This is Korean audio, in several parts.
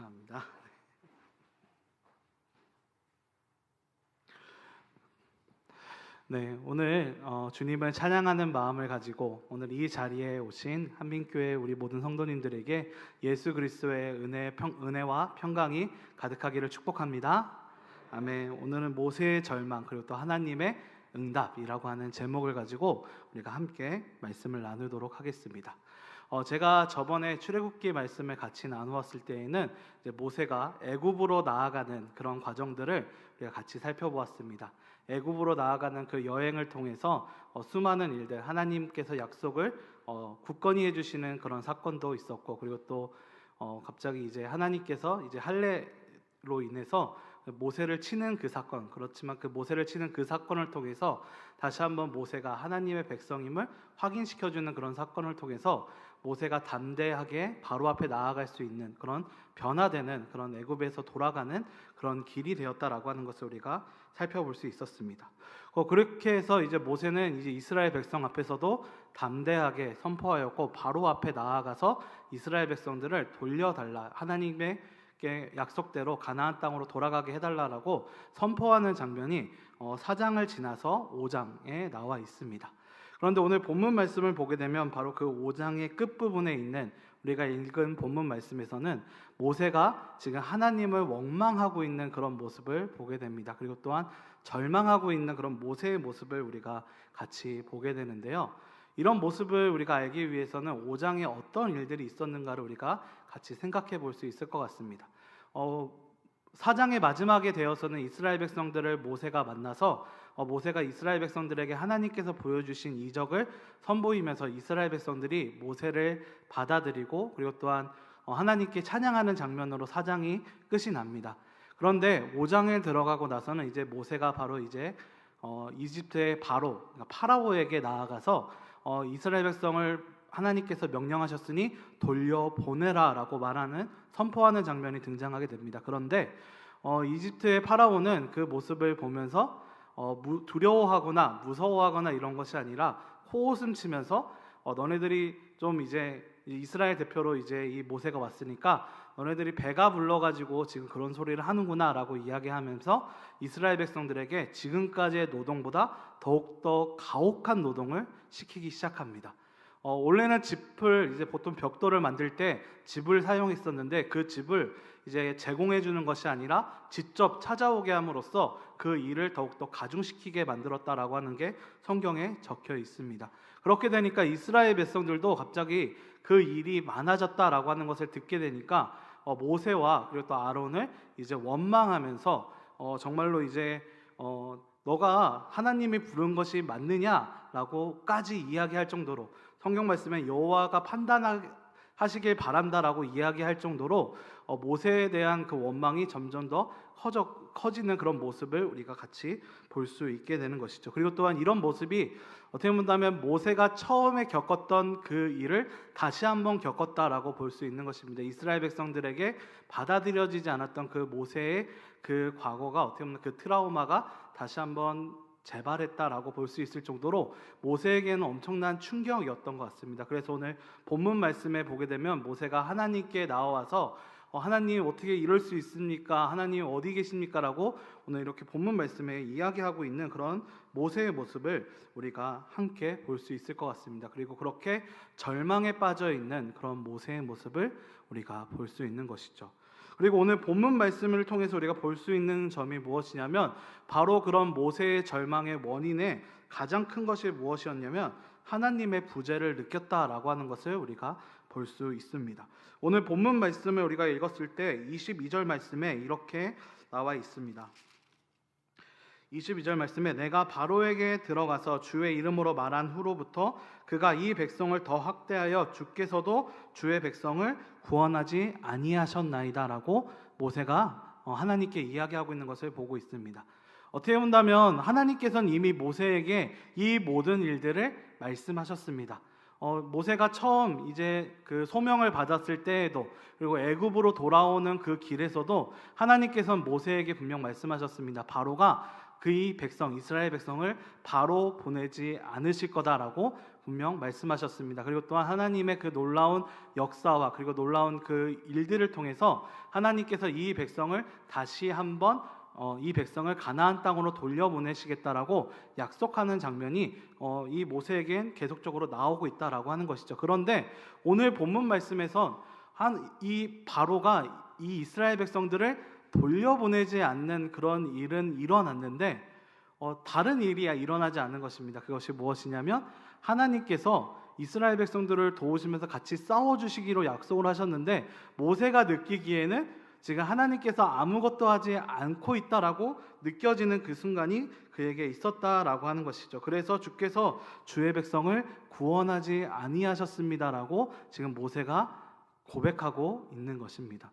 감사합니다. 네, 오늘 주님을 찬양하는 마음을 가지고 오늘 이 자리에 오신 한민교회 우리 모든 성도님들에게 예수 그리스도의 은혜와 평강이 가득하기를 축복합니다. 아멘. 오늘은 모세의 절망 그리고 또 하나님의 응답이라고 하는 제목을 가지고 우리가 함께 말씀을 나누도록 하겠습니다. 제가 저번에 출애굽기 말씀을 같이 나누었을 때에는 이제 모세가 애굽으로 나아가는 그런 과정들을 우리가 같이 살펴보았습니다. 애굽으로 나아가는 그 여행을 통해서 수많은 일들, 하나님께서 약속을 굳건히 해주시는 그런 사건도 있었고, 그리고 또 갑자기 이제 하나님께서 이제 할례로 인해서 모세를 치는 그 사건, 그렇지만 그 모세를 치는 그 사건을 통해서 다시 한번 모세가 하나님의 백성임을 확인시켜주는 그런 사건을 통해서 모세가 담대하게 바로 앞에 나아갈 수 있는 그런 변화되는 그런 애굽에서 돌아가는 그런 길이 되었다라고 하는 것을 우리가 살펴볼 수 있었습니다. 그렇게 해서 이제 모세는 이제 이스라엘 백성 앞에서도 담대하게 선포하였고 바로 앞에 나아가서 이스라엘 백성들을 돌려달라, 하나님의 약속대로 가나안 땅으로 돌아가게 해달라고 선포하는 장면이 4장을 지나서 5장에 나와 있습니다. 그런데 오늘 본문 말씀을 보게 되면 바로 그 5장의 끝부분에 있는 우리가 읽은 본문 말씀에서는 모세가 지금 하나님을 원망하고 있는 그런 모습을 보게 됩니다. 그리고 또한 절망하고 있는 그런 모세의 모습을 우리가 같이 보게 되는데요. 이런 모습을 우리가 알기 위해서는 5장에 어떤 일들이 있었는가를 우리가 같이 생각해 볼 수 있을 것 같습니다. 4장의 마지막에 되어서는 이스라엘 백성들을 모세가 만나서 모세가 이스라엘 백성들에게 하나님께서 보여주신 이적을 선보이면서 이스라엘 백성들이 모세를 받아들이고 그리고 또한 하나님께 찬양하는 장면으로 4장이 끝이 납니다. 그런데 5장에 들어가고 나서는 이제 모세가 바로 이제 이집트의 그러니까 파라오에게 나아가서 이스라엘 백성을 하나님께서 명령하셨으니 돌려보내라 라고 말하는 선포하는 장면이 등장하게 됩니다. 그런데 이집트의 파라오는 그 모습을 보면서 두려워하거나 무서워하거나 이런 것이 아니라 호웃음 치면서 너네들이 좀 이제 이스라엘 대표로 이제 이 모세가 왔으니까 너네들이 배가 불러가지고 지금 그런 소리를 하는구나 라고 이야기하면서 이스라엘 백성들에게 지금까지의 노동보다 더욱더 가혹한 노동을 시키기 시작합니다. 원래는 집을 이제 보통 벽돌을 만들 때 집을 사용했었는데 그 집을 이제 제공해 주는 것이 아니라 직접 찾아오게 함으로써 그 일을 더욱더 가중시키게 만들었다라고 하는 게 성경에 적혀 있습니다. 그렇게 되니까 이스라엘 백성들도 갑자기 그 일이 많아졌다라고 하는 것을 듣게 되니까 모세와 그리고 또 아론을 이제 원망하면서 정말로 이제 너가 하나님이 부른 것이 맞느냐라고까지 이야기할 정도로 성경 말씀에 여호와가 판단하시길 바란다라고 이야기할 정도로 모세에 대한 그 원망이 점점 더 커지는 그런 모습을 우리가 같이 볼 수 있게 되는 것이죠. 그리고 또한 이런 모습이 어떻게 본다면 모세가 처음에 겪었던 그 일을 다시 한번 겪었다라고 볼 수 있는 것입니다. 이스라엘 백성들에게 받아들여지지 않았던 그 모세의 그 과거가 어떻게 보면 그 트라우마가 다시 한번 재발했다라고 볼 수 있을 정도로 모세에게는 엄청난 충격이었던 것 같습니다. 그래서 오늘 본문 말씀에 보게 되면 모세가 하나님께 나와서 하나님 어떻게 이럴 수 있습니까? 하나님 어디 계십니까? 라고 오늘 이렇게 본문 말씀에 이야기하고 있는 그런 모세의 모습을 우리가 함께 볼 수 있을 것 같습니다. 그리고 그렇게 절망에 빠져 있는 그런 모세의 모습을 우리가 볼 수 있는 것이죠. 그리고 오늘 본문 말씀을 통해서 우리가 볼 수 있는 점이 무엇이냐면 바로 그런 모세의 절망의 원인의 가장 큰 것이 무엇이었냐면 하나님의 부재를 느꼈다라고 하는 것을 우리가 볼 수 있습니다. 오늘 본문 말씀을 우리가 읽었을 때 22절 말씀에 이렇게 나와 있습니다. 22절 말씀에 내가 바로에게 들어가서 주의 이름으로 말한 후로부터 그가 이 백성을 더 학대하여 주께서도 주의 백성을 구원하지 아니하셨나이다 라고 모세가 하나님께 이야기하고 있는 것을 보고 있습니다. 어떻게 본다면 하나님께서는 이미 모세에게 이 모든 일들을 말씀하셨습니다. 모세가 처음 이제 그 소명을 받았을 때에도 그리고 애굽으로 돌아오는 그 길에서도 하나님께서는 모세에게 분명 말씀하셨습니다. 바로가 그 이 백성 이스라엘 백성을 바로 보내지 않으실 거다라고 분명 말씀하셨습니다. 그리고 또한 하나님의 그 놀라운 역사와 그리고 놀라운 그 일들을 통해서 하나님께서 이 백성을 다시 한번 이 백성을 가나안 땅으로 돌려보내시겠다라고 약속하는 장면이 이 모세에겐 계속적으로 나오고 있다라고 하는 것이죠. 그런데 오늘 본문 말씀에선 이 바로가 이 이스라엘 백성들을 돌려보내지 않는 그런 일은 일어났는데 다른 일이 일어나지 않는 것입니다. 그것이 무엇이냐면 하나님께서 이스라엘 백성들을 도우시면서 같이 싸워주시기로 약속을 하셨는데 모세가 느끼기에는 지금 하나님께서 아무것도 하지 않고 있다라고 느껴지는 그 순간이 그에게 있었다라고 하는 것이죠. 그래서 주께서 주의 백성을 구원하지 아니하셨습니다라고 지금 모세가 고백하고 있는 것입니다.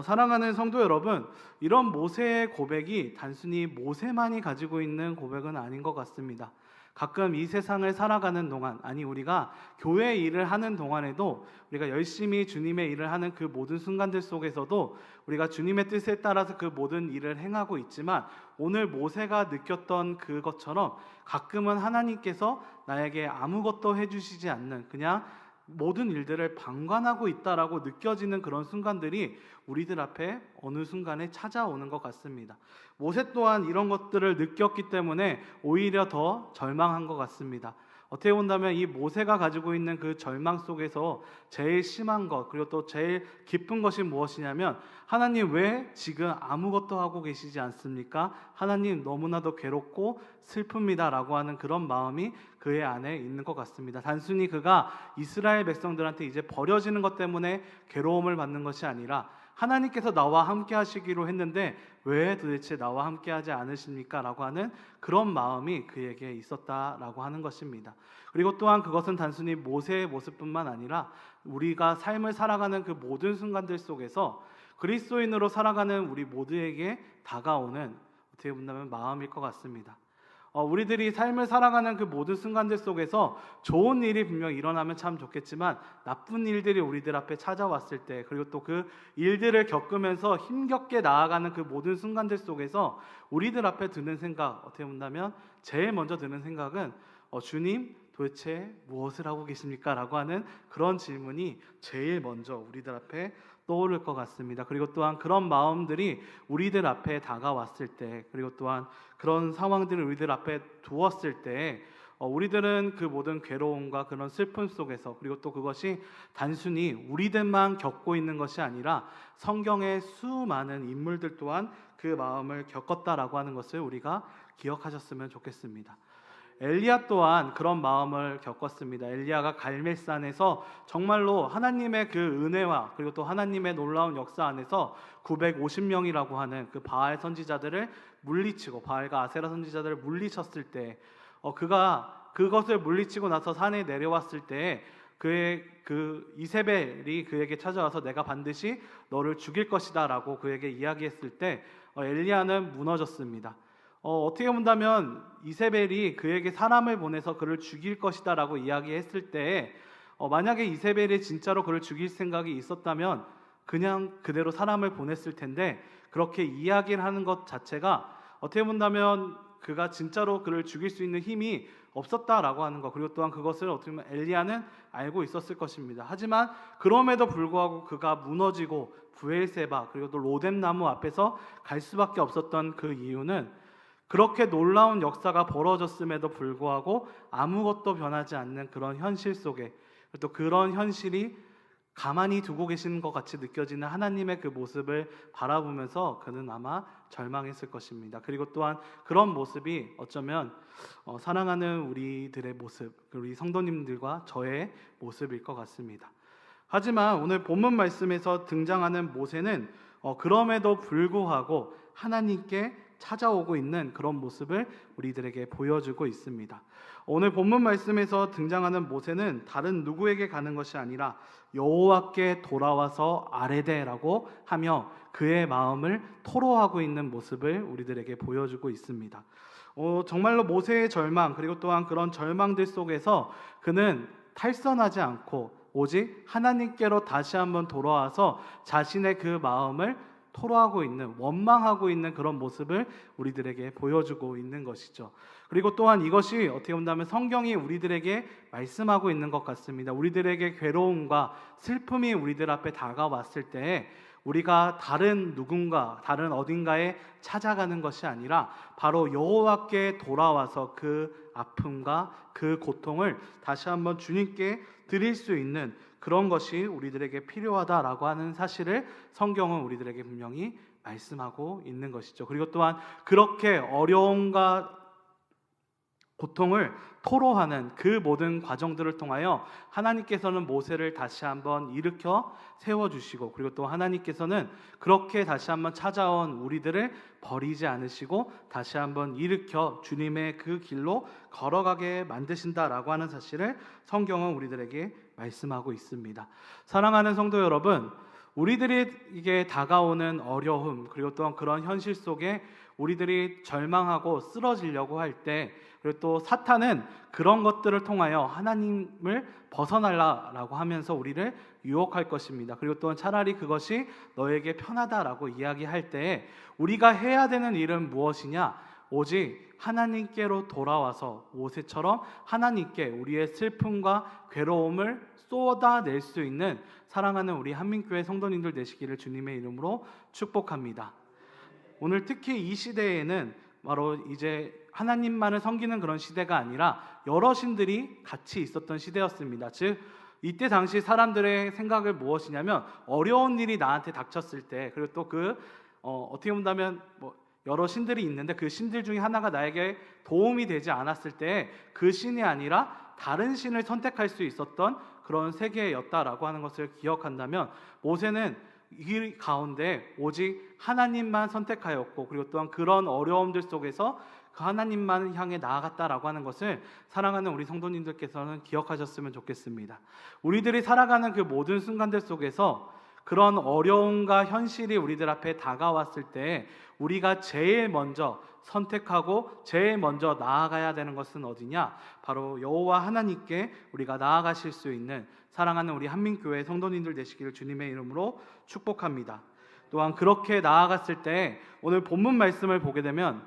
사랑하는 성도 여러분, 이런 모세의 고백이 단순히 모세만이 가지고 있는 고백은 아닌 것 같습니다. 가끔 이 세상을 살아가는 동안, 우리가 교회 일을 하는 동안에도 우리가 열심히 주님의 일을 하는 그 모든 순간들 속에서도 우리가 주님의 뜻에 따라서 그 모든 일을 행하고 있지만 오늘 모세가 느꼈던 그것처럼 가끔은 하나님께서 나에게 아무것도 해주시지 않는 그냥 모든 일들을 방관하고 있다라고 느껴지는 그런 순간들이 우리들 앞에 어느 순간에 찾아오는 것 같습니다. 모세 또한 이런 것들을 느꼈기 때문에 오히려 더 절망한 것 같습니다. 어떻게 본다면 이 모세가 가지고 있는 그 절망 속에서 제일 심한 것 그리고 또 제일 기쁜 것이 무엇이냐면 하나님 왜 지금 아무것도 하고 계시지 않습니까? 하나님 너무나도 괴롭고 슬픕니다 라고 하는 그런 마음이 그의 안에 있는 것 같습니다. 단순히 그가 이스라엘 백성들한테 이제 버려지는 것 때문에 괴로움을 받는 것이 아니라 하나님께서 나와 함께 하시기로 했는데 왜 도대체 나와 함께 하지 않으십니까? 라고 하는 그런 마음이 그에게 있었다라고 하는 것입니다. 그리고 또한 그것은 단순히 모세의 모습뿐만 아니라 우리가 삶을 살아가는 그 모든 순간들 속에서 그리스도인으로 살아가는 우리 모두에게 다가오는 어떻게 본다면 마음일 것 같습니다. 우리들이 삶을 살아가는 그 모든 순간들 속에서 좋은 일이 분명 일어나면 참 좋겠지만 나쁜 일들이 우리들 앞에 찾아왔을 때 그리고 또 그 일들을 겪으면서 힘겹게 나아가는 그 모든 순간들 속에서 우리들 앞에 드는 생각 어떻게 본다면 제일 먼저 드는 생각은 주님 도대체 무엇을 하고 계십니까? 라고 하는 그런 질문이 제일 먼저 우리들 앞에 떠오를 것 같습니다. 그리고 또한 그런 마음들이 우리들 앞에 다가왔을 때 그리고 또한 그런 상황들을 우리들 앞에 두었을 때 우리들은 그 모든 괴로움과 그런 슬픔 속에서 그리고 또 그것이 단순히 우리들만 겪고 있는 것이 아니라 성경의 수많은 인물들 또한 그 마음을 겪었다라고 하는 것을 우리가 기억하셨으면 좋겠습니다. 엘리야 또한 그런 마음을 겪었습니다. 엘리야가 갈멜산에서 정말로 하나님의 그 은혜와 그리고 또 하나님의 놀라운 역사 안에서 950명이라고 하는 그 바알 선지자들을 물리치고 바알과 아세라 선지자들을 물리쳤을 때 그가 그것을 물리치고 나서 산에 내려왔을 때 그의 그 이세벨이 그에게 찾아와서 내가 반드시 너를 죽일 것이다 라고 그에게 이야기했을 때 엘리야는 무너졌습니다. 어떻게 본다면 이세벨이 그에게 사람을 보내서 그를 죽일 것이다 라고 이야기했을 때 만약에 이세벨이 진짜로 그를 죽일 생각이 있었다면 그냥 그대로 사람을 보냈을 텐데 그렇게 이야기를 하는 것 자체가 어떻게 본다면 그가 진짜로 그를 죽일 수 있는 힘이 없었다라고 하는 것 그리고 또한 그것을 어떻게 보면 엘리야는 알고 있었을 것입니다. 하지만 그럼에도 불구하고 그가 무너지고 브엘세바 그리고 또 로뎀나무 앞에서 갈 수밖에 없었던 그 이유는 그렇게 놀라운 역사가 벌어졌음에도 불구하고 아무것도 변하지 않는 그런 현실 속에 또 그런 현실이 가만히 두고 계시는 것 같이 느껴지는 하나님의 그 모습을 바라보면서 그는 아마 절망했을 것입니다. 그리고 또한 그런 모습이 어쩌면 사랑하는 우리들의 모습, 우리 성도님들과 저의 모습일 것 같습니다. 하지만 오늘 본문 말씀에서 등장하는 모세는 그럼에도 불구하고 하나님께 찾아오고 있는 그런 모습을 우리들에게 보여주고 있습니다. 오늘 본문 말씀에서 등장하는 모세는 다른 누구에게 가는 것이 아니라 여호와께 돌아와서 아뢰되라고 하며 그의 마음을 토로하고 있는 모습을 우리들에게 보여주고 있습니다. 정말로 모세의 절망 그리고 또한 그런 절망들 속에서 그는 탈선하지 않고 오직 하나님께로 다시 한번 돌아와서 자신의 그 마음을 토로하고 있는, 원망하고 있는 그런 모습을 우리들에게 보여주고 있는 것이죠. 그리고 또한 이것이 어떻게 본다면 성경이 우리들에게 말씀하고 있는 것 같습니다. 우리들에게 괴로움과 슬픔이 우리들 앞에 다가왔을 때 우리가 다른 누군가, 다른 어딘가에 찾아가는 것이 아니라 바로 여호와께 돌아와서 그 아픔과 그 고통을 다시 한번 주님께 드릴 수 있는 그런 것이 우리들에게 필요하다라고 하는 사실을 성경은 우리들에게 분명히 말씀하고 있는 것이죠. 그리고 또한 그렇게 어려움과 고통을 토로하는 그 모든 과정들을 통하여 하나님께서는 모세를 다시 한번 일으켜 세워주시고, 그리고 또 하나님께서는 그렇게 다시 한번 찾아온 우리들을 버리지 않으시고 다시 한번 일으켜 주님의 그 길로 걸어가게 만드신다라고 하는 사실을 성경은 우리들에게 말씀하고 있습니다. 사랑하는 성도 여러분, 우리들에게 다가오는 어려움, 그리고 또한 그런 현실 속에 우리들이 절망하고 쓰러지려고 할 때, 그리고 또 사탄은 그런 것들을 통하여 하나님을 벗어나라라고 하면서 우리를 유혹할 것입니다. 그리고 또한 차라리 그것이 너에게 편하다라고 이야기할 때 우리가 해야 되는 일은 무엇이냐? 오직 하나님께로 돌아와서 모세처럼 하나님께 우리의 슬픔과 괴로움을 쏟아낼 수 있는 사랑하는 우리 한민교회 성도님들 되시기를 주님의 이름으로 축복합니다. 오늘 특히 이 시대에는 바로 이제 하나님만을 섬기는 그런 시대가 아니라 여러 신들이 같이 있었던 시대였습니다. 즉 이때 당시 사람들의 생각을 무엇이냐면, 어려운 일이 나한테 닥쳤을 때, 그리고 또 어떻게 본다면 여러 신들이 있는데 그 신들 중에 하나가 나에게 도움이 되지 않았을 때 그 신이 아니라 다른 신을 선택할 수 있었던 그런 세계였다라고 하는 것을 기억한다면, 모세는 이 가운데 오직 하나님만 선택하였고, 그리고 또한 그런 어려움들 속에서 그 하나님만 향해 나아갔다라고 하는 것을 사랑하는 우리 성도님들께서는 기억하셨으면 좋겠습니다. 우리들이 살아가는 그 모든 순간들 속에서 그런 어려움과 현실이 우리들 앞에 다가왔을 때 우리가 제일 먼저 선택하고 제일 먼저 나아가야 되는 것은 어디냐? 바로 여호와 하나님께 우리가 나아가실 수 있는 사랑하는 우리 한민교회 성도님들 되시기를 주님의 이름으로 축복합니다. 또한 그렇게 나아갔을 때 오늘 본문 말씀을 보게 되면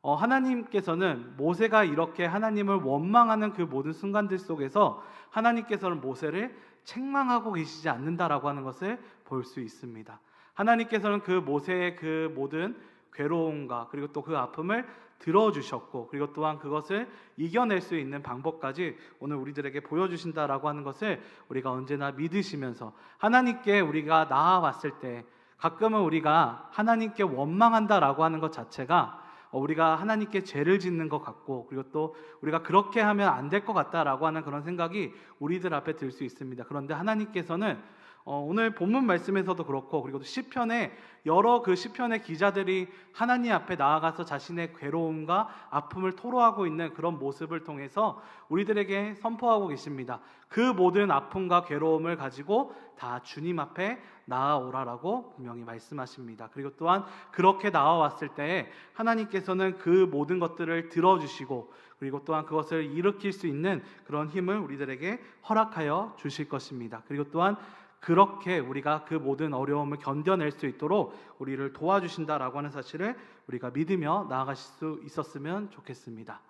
하나님께서는 모세가 이렇게 하나님을 원망하는 그 모든 순간들 속에서 하나님께서는 모세를 책망하고 계시지 않는다라고 하는 것을 볼 수 있습니다. 하나님께서는 그 모세의 그 모든 괴로움과 그리고 또 그 아픔을 들어주셨고, 그리고 또한 그것을 이겨낼 수 있는 방법까지 오늘 우리들에게 보여주신다라고 하는 것을 우리가 언제나 믿으시면서, 하나님께 우리가 나아왔을 때 가끔은 우리가 하나님께 원망한다라고 하는 것 자체가 우리가 하나님께 죄를 짓는 것 같고, 그리고 또 우리가 그렇게 하면 안 될 것 같다라고 하는 그런 생각이 우리들 앞에 들 수 있습니다. 그런데 하나님께서는 오늘 본문 말씀에서도 그렇고, 그리고 또 시편에 여러 그 시편의 기자들이 하나님 앞에 나아가서 자신의 괴로움과 아픔을 토로하고 있는 그런 모습을 통해서 우리들에게 선포하고 계십니다. 그 모든 아픔과 괴로움을 가지고 다 주님 앞에 나아오라라고 분명히 말씀하십니다. 그리고 또한 그렇게 나아왔을 때 하나님께서는 그 모든 것들을 들어주시고, 그리고 또한 그것을 일으킬 수 있는 그런 힘을 우리들에게 허락하여 주실 것입니다. 그리고 또한 그렇게 우리가 그 모든 어려움을 견뎌낼 수 있도록 우리를 도와주신다라고 하는 사실을 우리가 믿으며 나아가실 수 있었으면 좋겠습니다.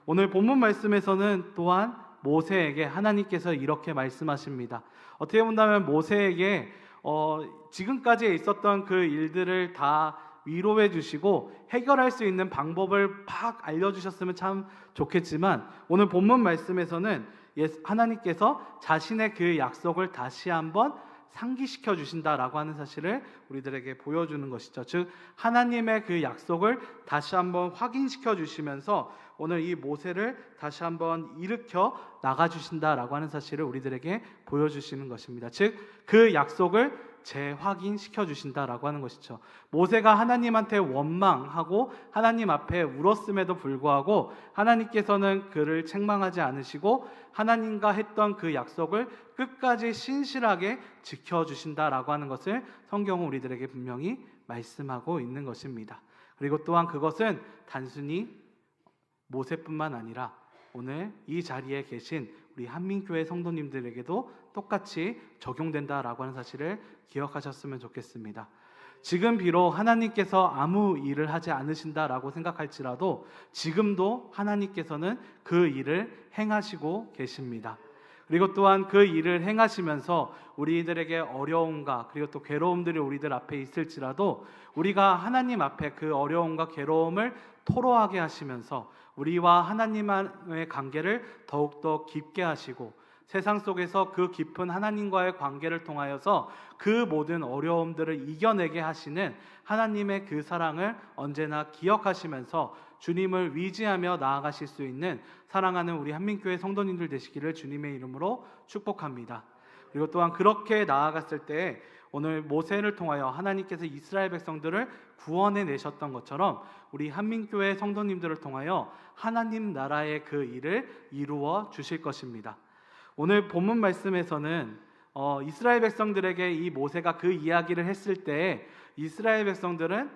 오늘 본문 말씀에서는 또한 모세에게 하나님께서 이렇게 말씀하십니다. 어떻게 본다면 모세에게 지금까지 있었던 그 일들을 다 위로해 주시고 해결할 수 있는 방법을 팍 알려주셨으면 참 좋겠지만, 오늘 본문 말씀에서는 하나님께서 자신의 그 약속을 다시 한번 상기시켜 주신다라고 하는 사실을 우리들에게 보여주는 것이죠. 즉 하나님의 그 약속을 다시 한번 확인시켜 주시면서 오늘 이 모세를 다시 한번 일으켜 나가 주신다라고 하는 사실을 우리들에게 보여주시는 것입니다. 즉 그 약속을 재확인시켜 주신다라고 하는 것이죠. 모세가 하나님한테 원망하고 하나님 앞에 울었음에도 불구하고 하나님께서는 그를 책망하지 않으시고 하나님과 했던 그 약속을 끝까지 신실하게 지켜주신다라고 하는 것을 성경은 우리들에게 분명히 말씀하고 있는 것입니다. 그리고 또한 그것은 단순히 모세뿐만 아니라 오늘 이 자리에 계신 우리 한민교회 성도님들에게도 똑같이 적용된다라고 하는 사실을 기억하셨으면 좋겠습니다. 지금 비록 하나님께서 아무 일을 하지 않으신다라고 생각할지라도 지금도 하나님께서는 그 일을 행하시고 계십니다. 그리고 또한 그 일을 행하시면서 우리들에게 어려움과 그리고 또 괴로움들이 우리들 앞에 있을지라도 우리가 하나님 앞에 그 어려움과 괴로움을 토로하게 하시면서 우리와 하나님과의 관계를 더욱더 깊게 하시고 세상 속에서 그 깊은 하나님과의 관계를 통하여서 그 모든 어려움들을 이겨내게 하시는 하나님의 그 사랑을 언제나 기억하시면서 주님을 위지하며 나아가실 수 있는 사랑하는 우리 한민교회 성도님들 되시기를 주님의 이름으로 축복합니다. 그리고 또한 그렇게 나아갔을 때 오늘 모세를 통하여 하나님께서 이스라엘 백성들을 구원해 내셨던 것처럼 우리 한민교회 성도님들을 통하여 하나님 나라의 그 일을 이루어 주실 것입니다. 오늘 본문 말씀에서는 이스라엘 백성들에게 이 모세가 그 이야기를 했을 때 이스라엘 백성들은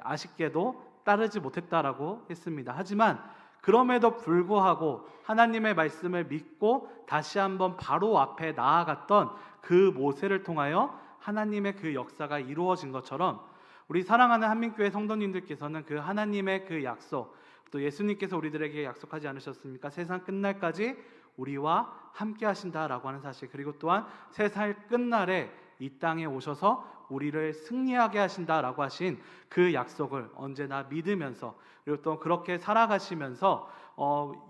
아쉽게도 따르지 못했다라고 했습니다. 하지만 그럼에도 불구하고 하나님의 말씀을 믿고 다시 한번 바로 앞에 나아갔던 그 모세를 통하여 하나님의 그 역사가 이루어진 것처럼 우리 사랑하는 한민교회 성도님들께서는 그 하나님의 그 약속, 또 예수님께서 우리들에게 약속하지 않으셨습니까? 세상 끝날까지 우리와 함께 하신다라고 하는 사실, 그리고 또한 세상 끝날에 이 땅에 오셔서 우리를 승리하게 하신다라고 하신 그 약속을 언제나 믿으면서 그리고 또 그렇게 살아가시면서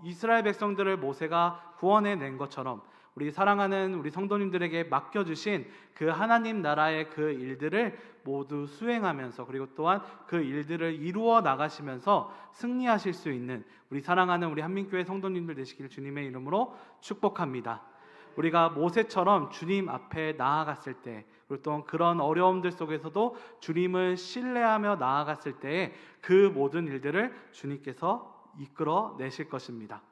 이스라엘 백성들을 모세가 구원해 낸 것처럼 우리 사랑하는 우리 성도님들에게 맡겨주신 그 하나님 나라의 그 일들을 모두 수행하면서 그리고 또한 그 일들을 이루어 나가시면서 승리하실 수 있는 우리 사랑하는 우리 한민교회 성도님들 되시기를 주님의 이름으로 축복합니다. 우리가 모세처럼 주님 앞에 나아갔을 때 그리고 또 그런 어려움들 속에서도 주님을 신뢰하며 나아갔을 때에 그 모든 일들을 주님께서 이끌어 내실 것입니다.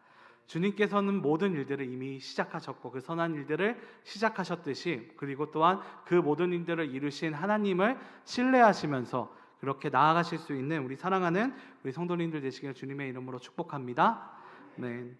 주님께서는 모든 일들을 이미 시작하셨고 그 선한 일들을 시작하셨듯이 그리고 또한 그 모든 일들을 이루신 하나님을 신뢰하시면서 그렇게 나아가실 수 있는 우리 사랑하는 우리 성도님들 되시기를 주님의 이름으로 축복합니다. 네.